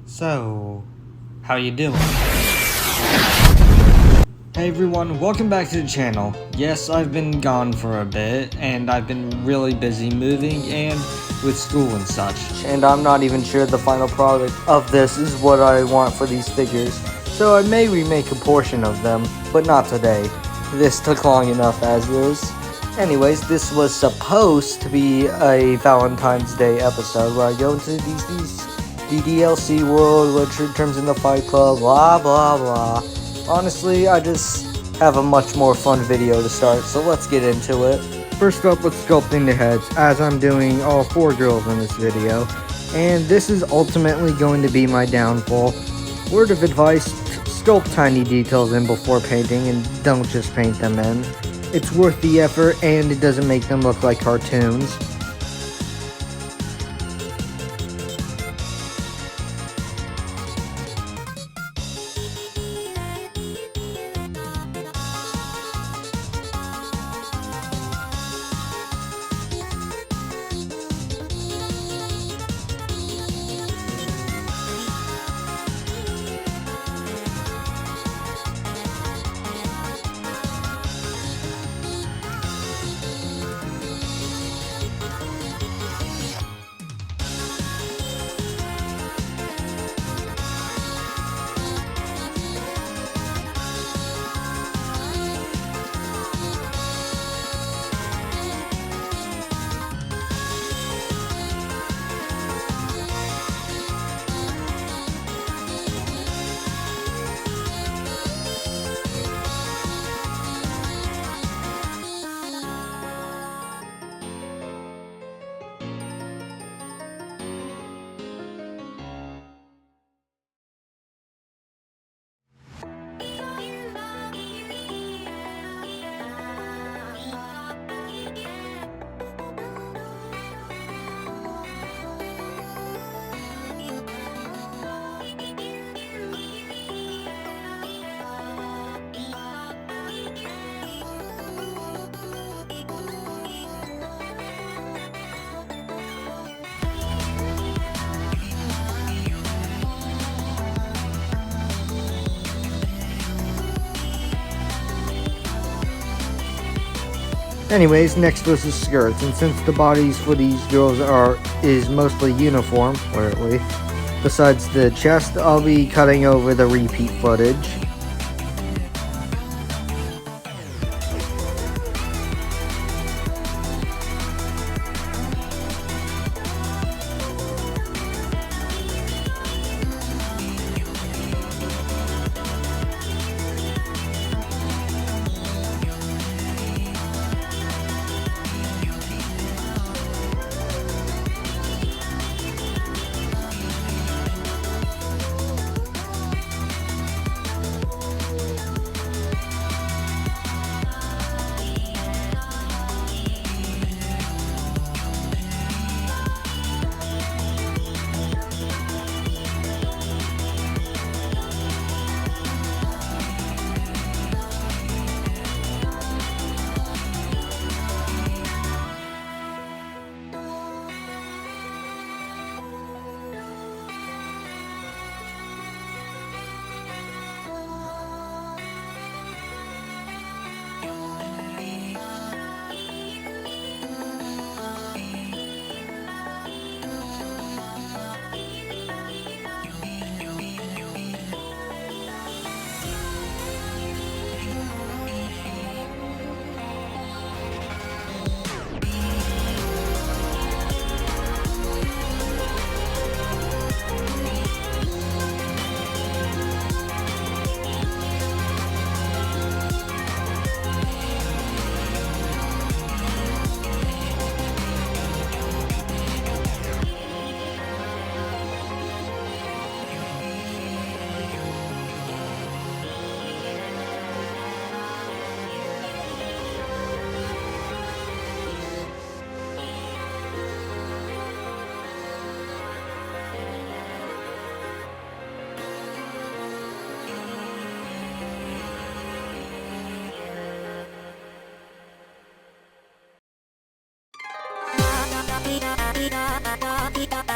So, how you doing? Hey everyone, welcome back to the channel. Yes, I've been gone for a bit, and I've been really busy moving and with school and such. And I'm not even sure the final product of this is what I want for these figures, so I may remake a portion of them, but not today. This took long enough as is. Anyways, this was supposed to be a Valentine's Day episode where I go into the DLC world, which turns into Fight Club, blah blah blah. Honestly, I just have a much more fun video to start, so let's get into it. First up with sculpting the heads, as I'm doing all 4 girls in this video, and this is ultimately going to be my downfall. Word of advice, sculpt tiny details in before painting and don't just paint them in. It's worth the effort and it doesn't make them look like cartoons. Anyways, next was the skirts, and since the bodies for these girls is mostly uniform, clearly, besides the chest, I'll be cutting over the repeat footage.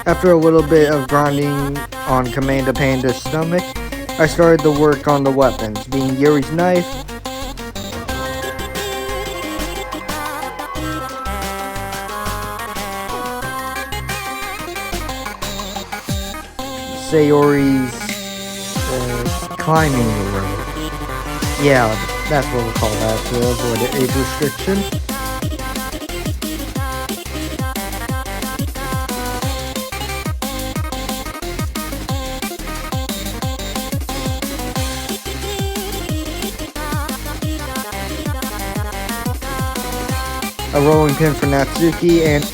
After a little bit of grinding on Commander Panda's stomach, I started to work on the weapons, being Yuri's knife, Sayori's climbing rope. Yeah, that's what we'll call that to avoid an age restriction. A rolling pin for Natsuki, and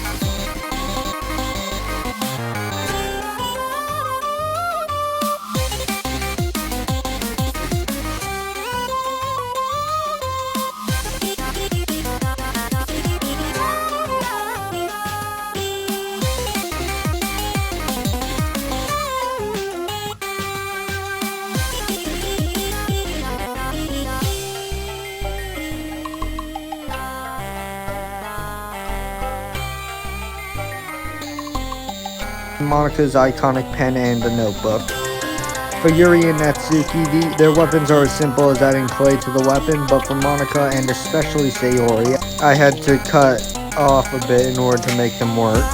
Monika's iconic pen and a notebook. For Yuri and Natsuki, their weapons are as simple as adding clay to the weapon, but for Monika and especially Sayori, I had to cut off a bit in order to make them work.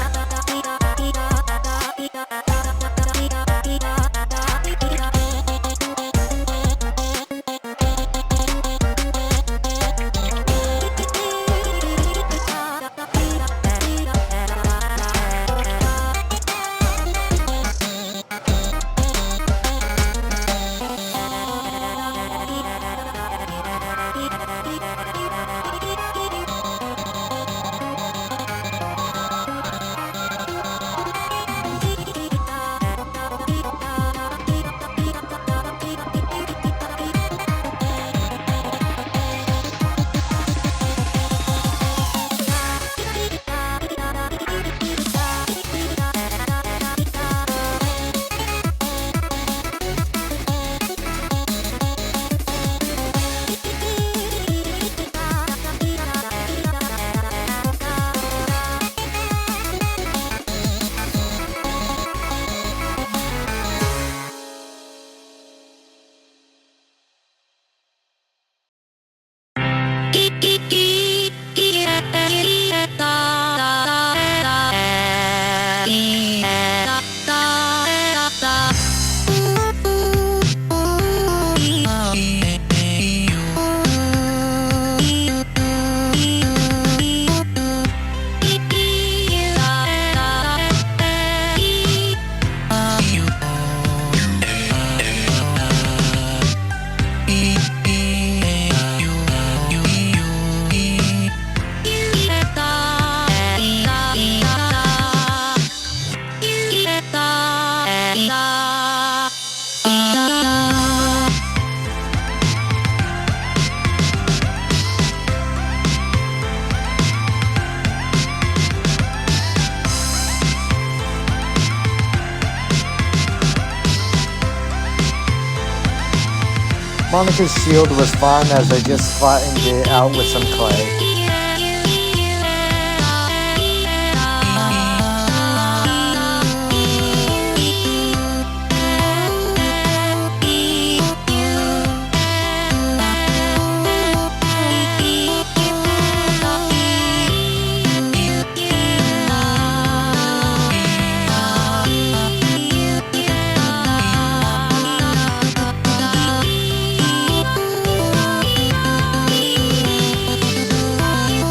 Monika's shield was fine as I just flattened it out with some clay.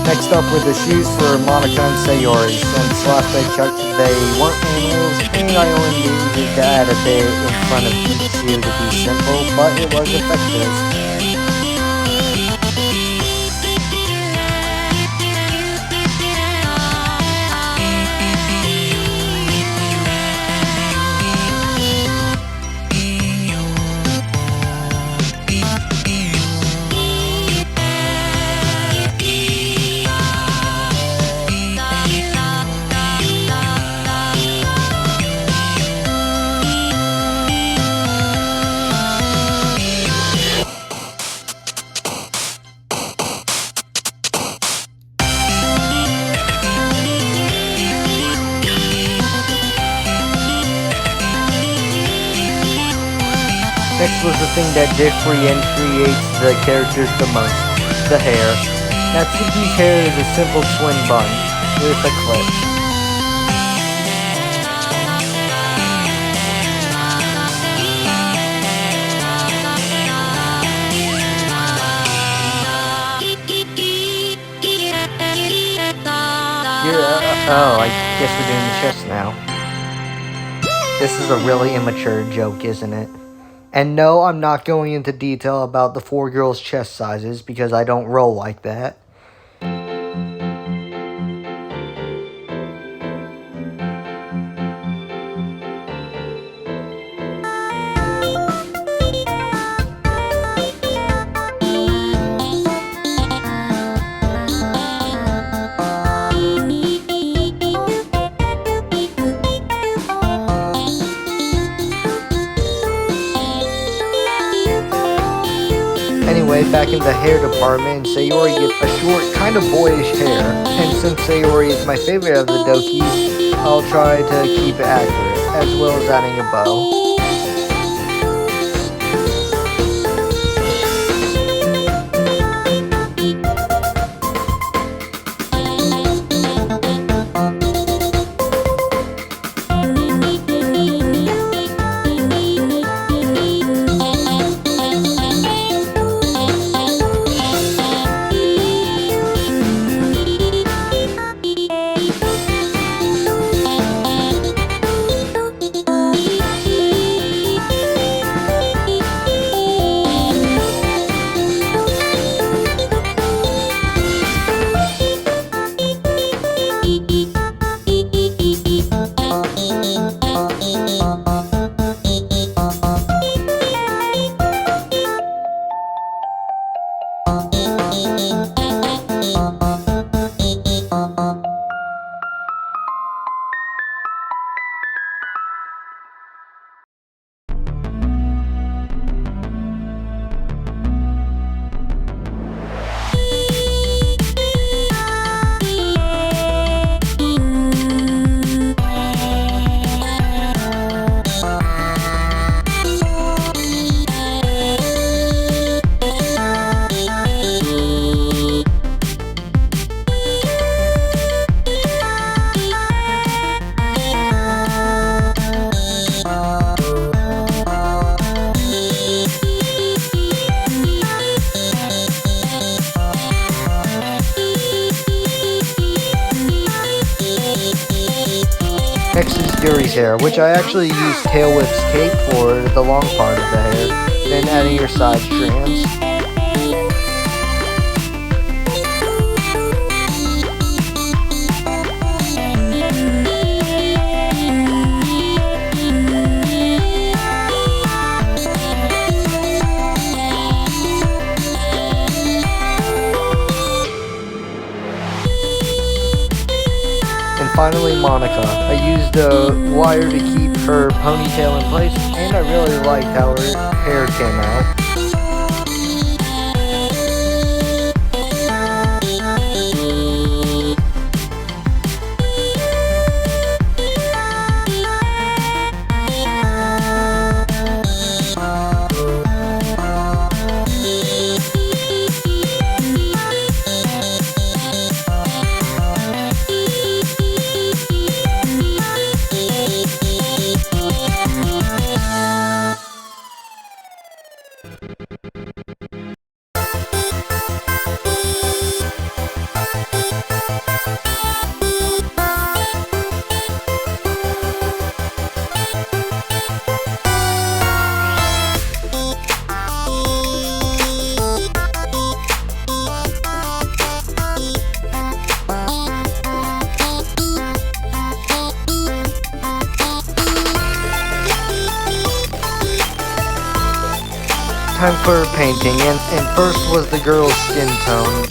Next up were the shoes for Monika and Sayori. Since last I checked, they weren't animals, and I only needed to add a bit in front of each shoe to be simple, but it was effective. Next was the thing that differentiates the characters the most, the hair. Now Tsuki's hair is a simple twin bun with a clip. Oh, I guess we're doing the chest now. This is a really immature joke, isn't it? And no, I'm not going into detail about the 4 girls' chest sizes because I don't roll like that. Anyway, back in the hair department, Sayori gets a short, kind of boyish hair. And since Sayori is my favorite of the dokis, I'll try to keep it accurate, as well as adding a bow. Next is Yuri's hair, which I actually use Tail Whip's cape for the long part of the hair, then adding your side strands. Finally, Monica. I used a wire to keep her ponytail in place, and I really liked how her hair came out. Time for painting, and first was the girl's skin tone.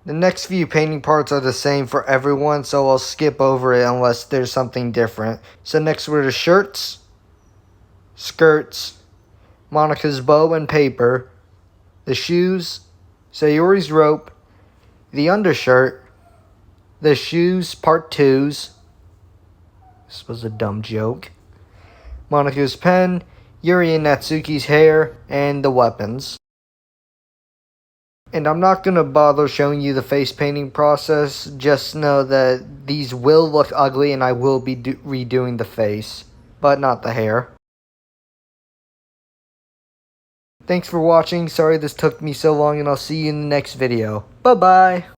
The next few painting parts are the same for everyone, so I'll skip over it unless there's something different. So next were the shirts, skirts, Monica's bow and paper, the shoes, Sayori's rope, the undershirt, the shoes part 2s. This was a dumb joke. Monika's pen, Yuri and Natsuki's hair, and the weapons. And I'm not going to bother showing you the face painting process. Just know that these will look ugly and I will be redoing the face, but not the hair. Thanks for watching. Sorry this took me so long, and I'll see you in the next video. Bye-bye.